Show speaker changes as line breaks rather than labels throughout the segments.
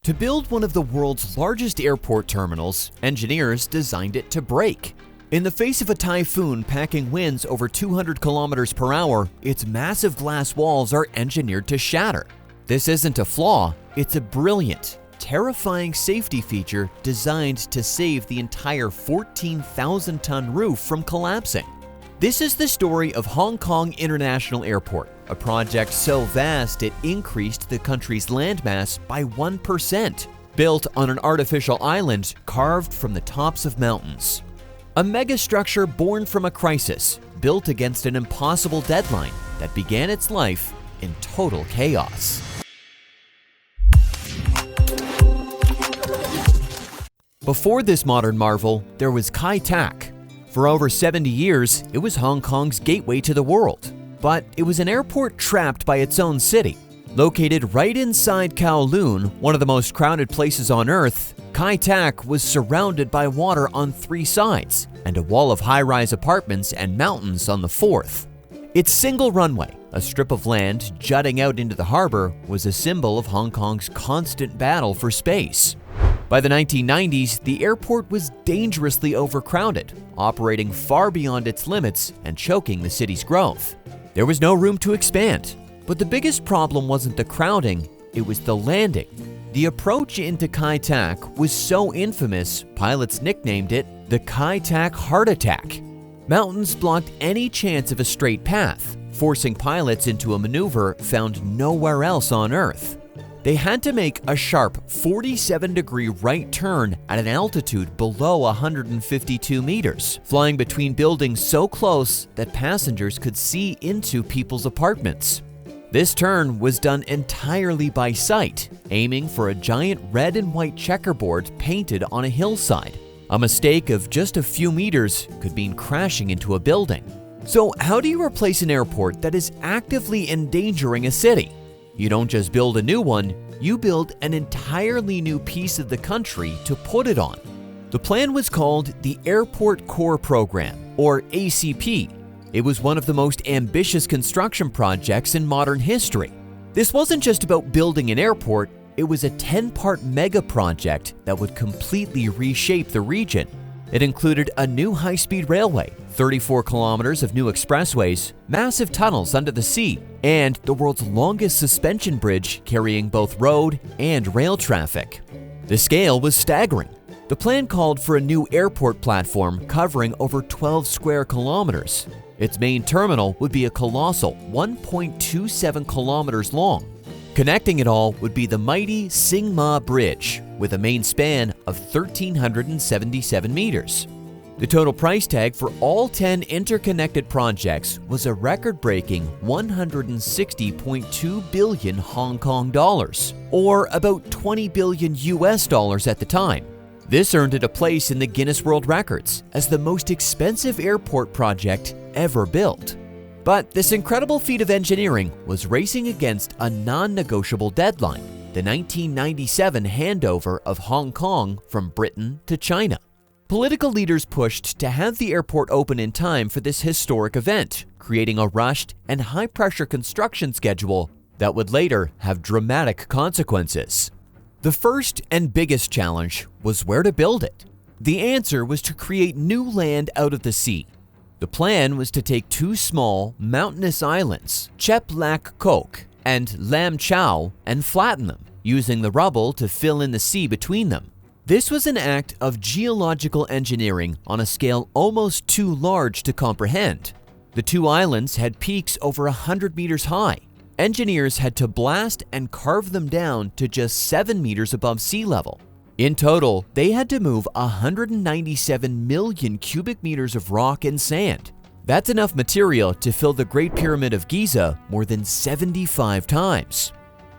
To build one of the world's largest airport terminals, engineers designed it to break. In the face of a typhoon packing winds over 200 kilometers per hour, its massive glass walls are engineered to shatter. This isn't a flaw, it's a brilliant, terrifying safety feature designed to save the entire 14,000-ton roof from collapsing. This is the story of Hong Kong International Airport, a project so vast it increased the country's landmass by 1%, built on an artificial island carved from the tops of mountains. A megastructure born from a crisis, built against an impossible deadline that began its life in total chaos. Before this modern marvel, there was Kai Tak. For over 70 years, it was Hong Kong's gateway to the world. But it was an airport trapped by its own city. Located right inside Kowloon, one of the most crowded places on Earth, Kai Tak was surrounded by water on 3 sides and a wall of high-rise apartments and mountains on the 4th. Its single runway, a strip of land jutting out into the harbor, was a symbol of Hong Kong's constant battle for space. By the 1990s, the airport was dangerously overcrowded, operating far beyond its limits and choking the city's growth. There was no room to expand. But the biggest problem wasn't the crowding, it was the landing. The approach into Kai Tak was so infamous, pilots nicknamed it the Kai Tak Heart Attack. Mountains blocked any chance of a straight path, forcing pilots into a maneuver found nowhere else on Earth. They had to make a sharp 47-degree right turn at an altitude below 152 meters, flying between buildings so close that passengers could see into people's apartments. This turn was done entirely by sight, aiming for a giant red and white checkerboard painted on a hillside. A mistake of just a few meters could mean crashing into a building. So how do you replace an airport that is actively endangering a city? You don't just build a new one, you build an entirely new piece of the country to put it on. The plan was called the Airport Core Program, or ACP. It was one of the most ambitious construction projects in modern history. This wasn't just about building an airport, it was a 10-part mega project that would completely reshape the region. It included a new high-speed railway, 34 kilometers of new expressways, massive tunnels under the sea, and the world's longest suspension bridge carrying both road and rail traffic. The scale was staggering. The plan called for a new airport platform covering over 12 square kilometers. Its main terminal would be a colossal 1.27 kilometers long. Connecting it all would be the mighty Sing Ma Bridge, with a main span of 1,377 meters. The total price tag for all 10 interconnected projects was a record-breaking 160.2 billion Hong Kong dollars, or about 20 billion US dollars at the time. This earned it a place in the Guinness World Records as the most expensive airport project ever built. But this incredible feat of engineering was racing against a non-negotiable deadline, the 1997 handover of Hong Kong from Britain to China. Political leaders pushed to have the airport open in time for this historic event, creating a rushed and high-pressure construction schedule that would later have dramatic consequences. The first and biggest challenge was where to build it. The answer was to create new land out of the sea. The plan was to take 2 small, mountainous islands, Chep Lak Kok and Lam Chau, and flatten them, using the rubble to fill in the sea between them. This was an act of geological engineering on a scale almost too large to comprehend. The 2 islands had peaks over 100 meters high. Engineers had to blast and carve them down to just 7 meters above sea level. In total, they had to move 197 million cubic meters of rock and sand. That's enough material to fill the Great Pyramid of Giza more than 75 times.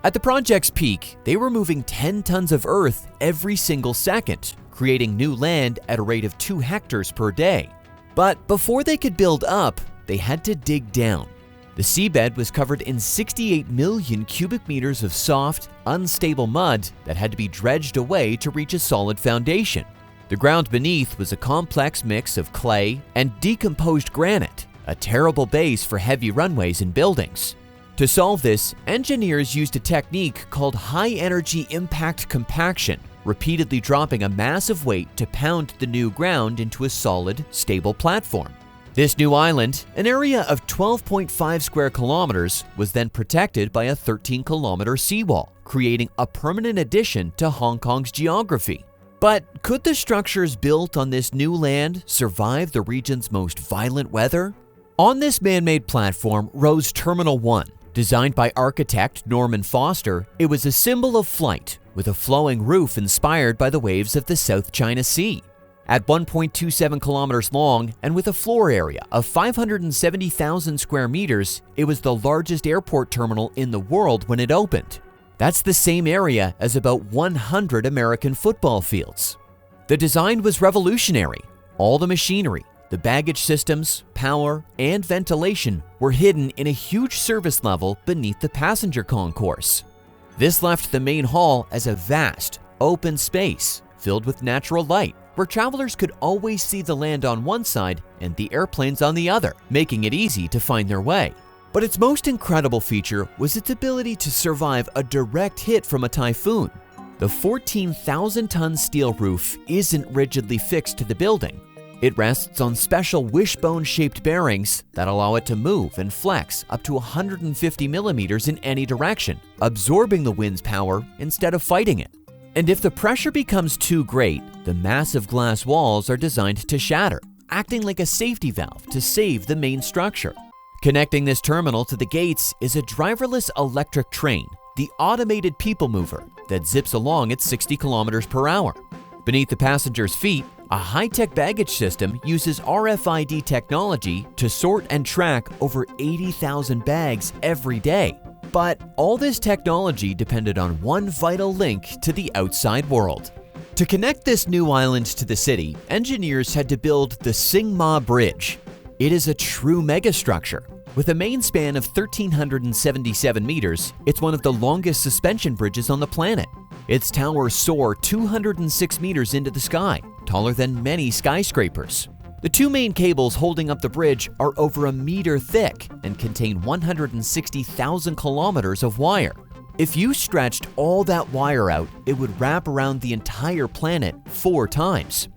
At the project's peak, they were moving 10 tons of earth every single second, creating new land at a rate of 2 hectares per day. But before they could build up, they had to dig down. The seabed was covered in 68 million cubic meters of soft, unstable mud that had to be dredged away to reach a solid foundation. The ground beneath was a complex mix of clay and decomposed granite, a terrible base for heavy runways and buildings. To solve this, engineers used a technique called high-energy impact compaction, repeatedly dropping a massive weight to pound the new ground into a solid, stable platform. This new island, an area of 12.5 square kilometers, was then protected by a 13-kilometer seawall, creating a permanent addition to Hong Kong's geography. But could the structures built on this new land survive the region's most violent weather? On this man-made platform rose Terminal 1. Designed by architect Norman Foster, it was a symbol of flight, with a flowing roof inspired by the waves of the South China Sea. At 1.27 kilometers long and with a floor area of 570,000 square meters, it was the largest airport terminal in the world when it opened. That's the same area as about 100 American football fields. The design was revolutionary. All the machinery, the baggage systems, power, and ventilation were hidden in a huge service level beneath the passenger concourse. This left the main hall as a vast, open space filled with natural light, where travelers could always see the land on one side and the airplanes on the other, making it easy to find their way. But its most incredible feature was its ability to survive a direct hit from a typhoon. The 14,000-ton steel roof isn't rigidly fixed to the building. It rests on special wishbone-shaped bearings that allow it to move and flex up to 150 millimeters in any direction, absorbing the wind's power instead of fighting it. And if the pressure becomes too great, the massive glass walls are designed to shatter, acting like a safety valve to save the main structure. Connecting this terminal to the gates is a driverless electric train, the automated people mover that zips along at 60 kilometers per hour. Beneath the passengers' feet, a high-tech baggage system uses RFID technology to sort and track over 80,000 bags every day. But all this technology depended on one vital link to the outside world. To connect this new island to the city, engineers had to build the Singma Bridge. It is a true megastructure. With a main span of 1,377 meters, it's one of the longest suspension bridges on the planet. Its towers soar 206 meters into the sky, taller than many skyscrapers. The two main cables holding up the bridge are over a meter thick and contain 160,000 kilometers of wire. If you stretched all that wire out, it would wrap around the entire planet 4 times.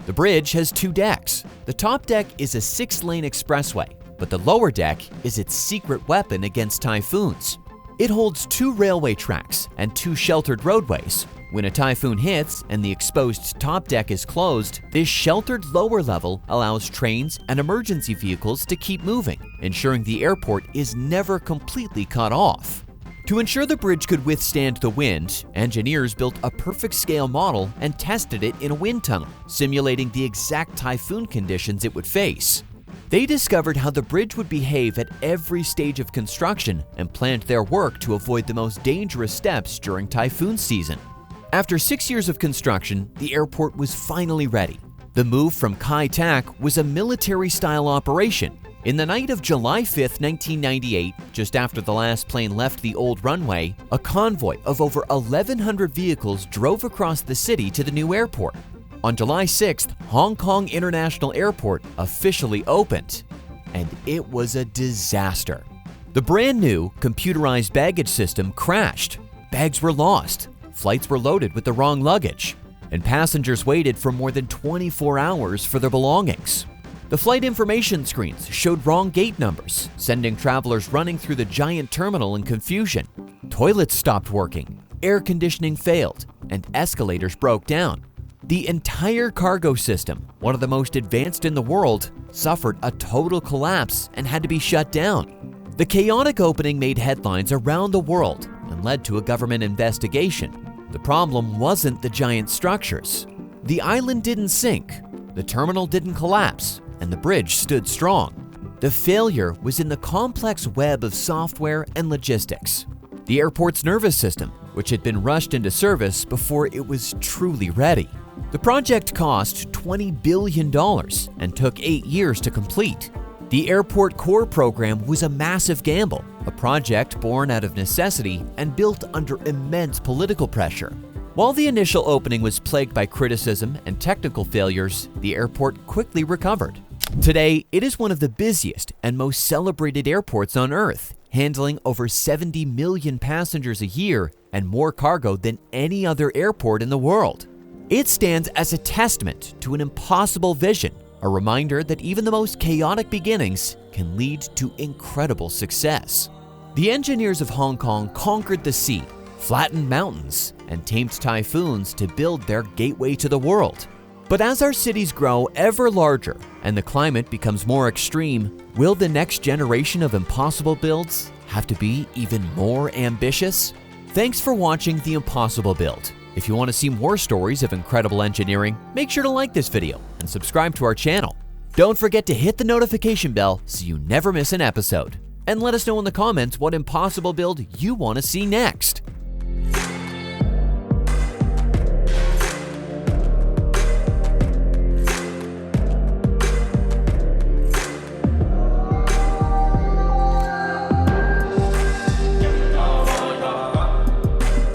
The bridge has 2 decks. The top deck is a 6-lane expressway, but the lower deck is its secret weapon against typhoons. It holds 2 railway tracks and 2 sheltered roadways. When a typhoon hits and the exposed top deck is closed, this sheltered lower level allows trains and emergency vehicles to keep moving, ensuring the airport is never completely cut off. To ensure the bridge could withstand the wind, engineers built a perfect scale model and tested it in a wind tunnel, simulating the exact typhoon conditions it would face. They discovered how the bridge would behave at every stage of construction and planned their work to avoid the most dangerous steps during typhoon season. After 6 years of construction, the airport was finally ready. The move from Kai Tak was a military-style operation. In the night of July 5, 1998, just after the last plane left the old runway, a convoy of over 1,100 vehicles drove across the city to the new airport. On July 6th, Hong Kong International Airport officially opened, and it was a disaster. The brand new computerized baggage system crashed. Bags were lost, flights were loaded with the wrong luggage, and passengers waited for more than 24 hours for their belongings. The flight information screens showed wrong gate numbers, sending travelers running through the giant terminal in confusion. Toilets stopped working, air conditioning failed, and escalators broke down. The entire cargo system, one of the most advanced in the world, suffered a total collapse and had to be shut down. The chaotic opening made headlines around the world and led to a government investigation. The problem wasn't the giant structures. The island didn't sink, the terminal didn't collapse, and the bridge stood strong. The failure was in the complex web of software and logistics. The airport's nervous system, which had been rushed into service before it was truly ready. The project cost $20 billion and took 8 years to complete. The Airport Core program was a massive gamble, a project born out of necessity and built under immense political pressure. While the initial opening was plagued by criticism and technical failures, the airport quickly recovered. Today, it is one of the busiest and most celebrated airports on Earth, handling over 70 million passengers a year and more cargo than any other airport in the world. It stands as a testament to an impossible vision, a reminder that even the most chaotic beginnings can lead to incredible success. The engineers of Hong Kong conquered the sea, flattened mountains, and tamed typhoons to build their gateway to the world. But as our cities grow ever larger and the climate becomes more extreme, will the next generation of impossible builds have to be even more ambitious? Thanks for watching The Impossible Build. If you want to see more stories of incredible engineering, make sure to like this video and subscribe to our channel. Don't forget to hit the notification bell so you never miss an episode. And let us know in the comments what impossible build you want to see next.